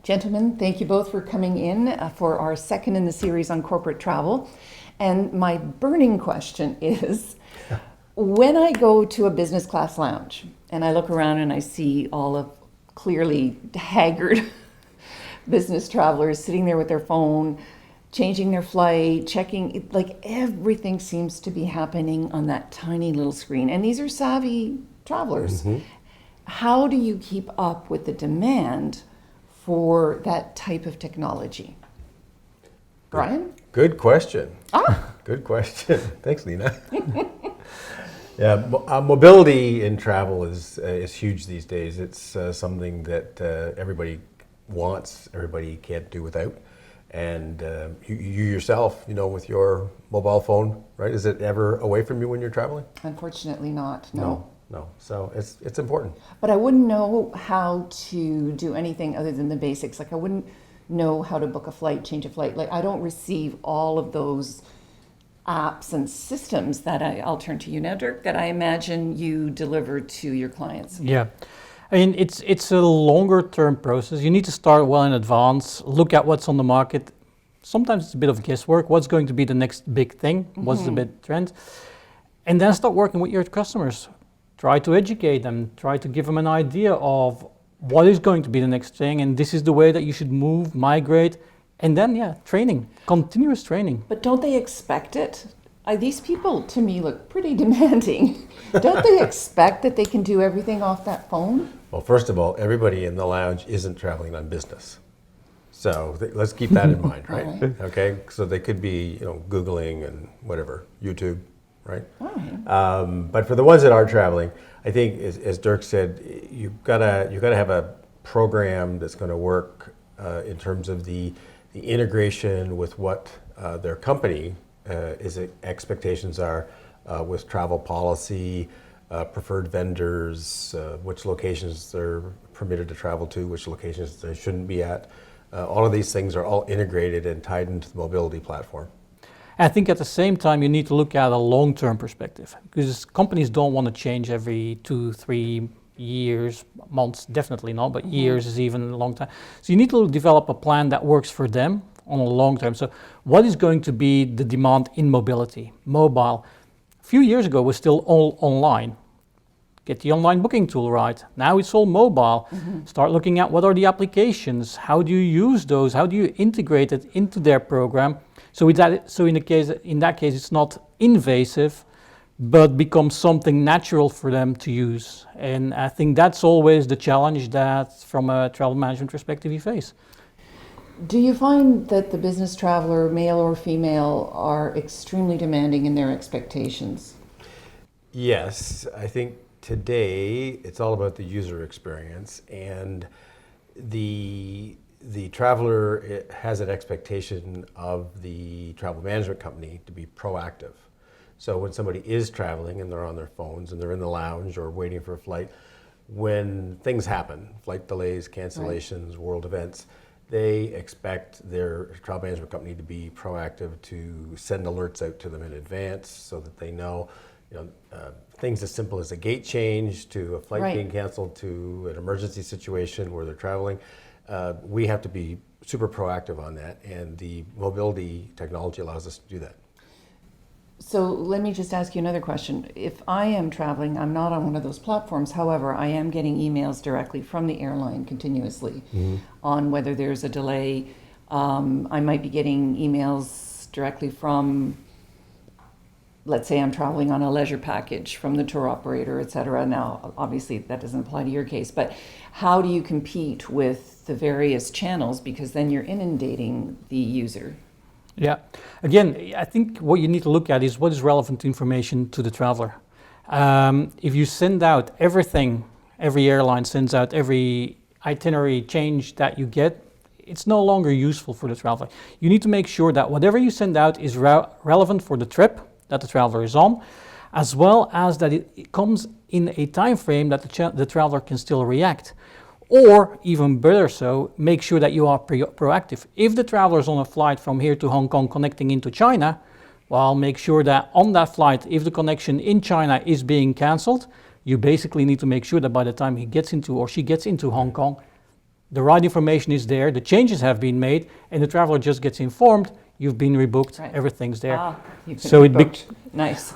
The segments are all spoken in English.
Gentlemen, thank you both for coming in for our second in the series on corporate travel. And my burning question is, when I go to a business class lounge and I look around and I see all of clearly haggard business travelers sitting there with their phone, changing their flight, checking, like everything seems to be happening on that tiny little screen. And these are savvy travelers. Mm-hmm. How do you keep up with the demand for that type of technology? Brian? Good question. Good question. Thanks, Lena. Yeah, mobility in travel is huge these days. It's something that everybody wants, everybody can't do without. And you yourself, with your mobile phone, right? Is it ever away from you when you're traveling? Unfortunately not, no. No, so it's important. But I wouldn't know how to do anything other than the basics. Like I wouldn't know how to book a flight, change a flight. Like I don't receive all of those apps and systems that I'll turn to you now, Dirk, that I imagine you deliver to your clients. Yeah. I mean, it's a longer term process. You need to start well in advance, look at what's on the market. Sometimes it's a bit of guesswork. What's going to be the next big thing? Mm-hmm. What's the big trend? And then start working with your customers. Try to educate them, try to give them an idea of what is going to be the next thing, and this is the way that you should move, migrate, and then, training, continuous training. But don't they expect it? These people, to me, look pretty demanding. Don't they expect that they can do everything off that phone? Well, first of all, everybody in the lounge isn't traveling on business. So let's keep that in mind, right? Right? Okay, so they could be, Googling and whatever, YouTube. Right. But for the ones that are traveling, I think, as Dirk said, you've got to have a program that's going to work in terms of the integration with what their company expectations are with travel policy, preferred vendors, which locations they're permitted to travel to, which locations they shouldn't be at. All of these things are all integrated and tied into the mobility platform. I think at the same time you need to look at a long-term perspective, because companies don't want to change every 2-3 years, months definitely not, but years is even a long time. So you need to develop a plan that works for them on a long term. So what is going to be the demand in mobility? Mobile. A few years ago was still all online. Get the online booking tool right. Now it's all mobile. Mm-hmm. Start looking at what are the applications, how do you use those, how do you integrate it into their program. So in that case, it's not invasive, but becomes something natural for them to use. And I think that's always the challenge that, from a travel management perspective, you face. Do you find that the business traveler, male or female, are extremely demanding in their expectations? Yes, I think today it's all about the user experience, and the traveler has an expectation of the travel management company to be proactive. So when somebody is traveling and they're on their phones and they're in the lounge or waiting for a flight, when things happen, flight delays, cancellations, right, world events, they expect their travel management company to be proactive, to send alerts out to them in advance so that they know, things as simple as a gate change to a flight being canceled to an emergency situation where they're traveling. We have to be super proactive on that, and the mobility technology allows us to do that. So let me just ask you another question. If I am traveling, I'm not on one of those platforms, however, I am getting emails directly from the airline continuously on whether there's a delay. I might be getting emails directly from, let's say I'm traveling on a leisure package from the tour operator, et cetera. Now, obviously that doesn't apply to your case, but how do you compete with the various channels? Because then you're inundating the user. Yeah, again, I think what you need to look at is what is relevant information to the traveler. If you send out everything, every airline sends out every itinerary change that you get, it's no longer useful for the traveler. You need to make sure that whatever you send out is relevant for the trip that the traveler is on, as well as that it comes in a time frame that the traveler can still react. Or even better so, make sure that you are proactive. If the traveler is on a flight from here to Hong Kong connecting into China, well, make sure that on that flight, if the connection in China is being cancelled, you basically need to make sure that by the time he gets into or she gets into Hong Kong, the right information is there, the changes have been made, and the traveler just gets informed, you've been rebooked, Right. everything's there. You've been So it rebooked. Nice.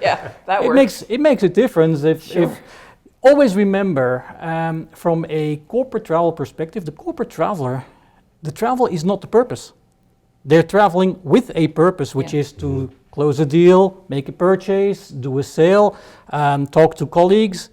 Yeah, that works. It makes a difference Sure. if always remember from a corporate travel perspective, the travel is not the purpose. They're traveling with a purpose, which Yeah. is to close a deal, make a purchase, do a sale, talk to colleagues.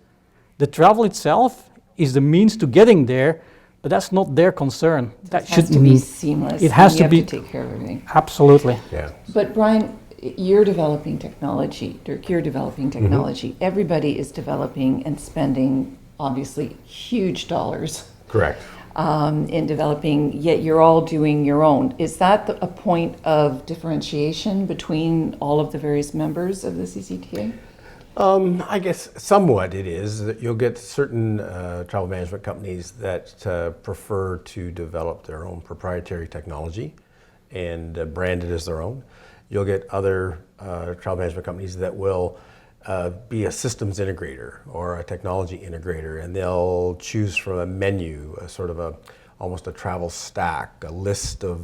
The travel itself is the means to getting there, but that's not their concern. That It has to be seamless. It has and to you be have to take care of everything. absolutely. Yeah. But Brian, you're developing technology. Dirk, you're developing technology. Everybody is developing and spending, obviously, huge dollars Correct. in developing, yet you're all doing your own. Is that a point of differentiation between all of the various members of the CCTA? I guess somewhat it is. That you'll get certain travel management companies that prefer to develop their own proprietary technology and brand it as their own. You'll get other travel management companies that will be a systems integrator or a technology integrator, and they'll choose from a menu, a sort of almost a travel stack, a list of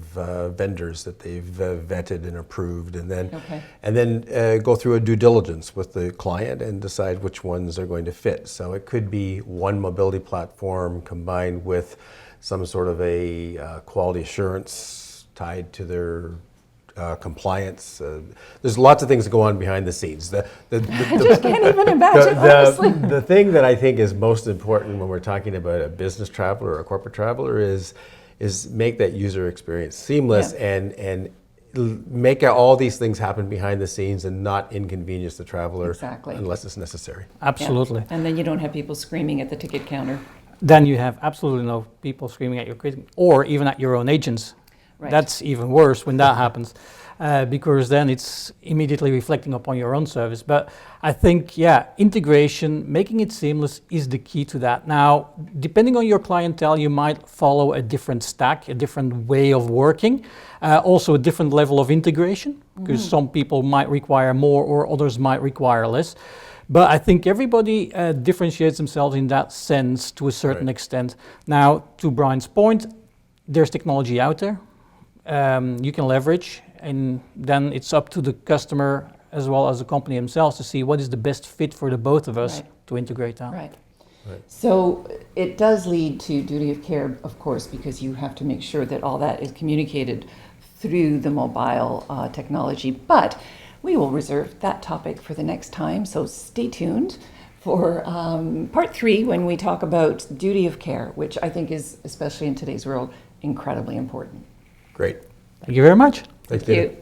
vendors that they've vetted and approved, and then go through a due diligence with the client and decide which ones are going to fit. So it could be one mobility platform combined with some sort of a quality assurance tied to their compliance. There's lots of things that go on behind the scenes. I just can't even imagine, honestly. The thing that I think is most important when we're talking about a business traveler or a corporate traveler is make that user experience seamless and make all these things happen behind the scenes and not inconvenience the traveler unless it's necessary. Absolutely. Yeah. And then you don't have people screaming at the ticket counter. Then you have absolutely no people screaming at your critic or even at your own agents. Right. That's even worse when that happens, because then it's immediately reflecting upon your own service. But I think, integration, making it seamless is the key to that. Now, depending on your clientele, you might follow a different stack, a different way of working, also a different level of integration, because some people might require more or others might require less. But I think everybody differentiates themselves in that sense to a certain extent. Now, to Brian's point, there's technology out there. You can leverage, and then it's up to the customer as well as the company themselves to see what is the best fit for the both of us to integrate that. Right. So it does lead to duty of care, of course, because you have to make sure that all that is communicated through the mobile technology. But we will reserve that topic for the next time, so stay tuned for part 3 when we talk about duty of care, which I think is, especially in today's world, incredibly important. Great. Thank you very much. Thank you.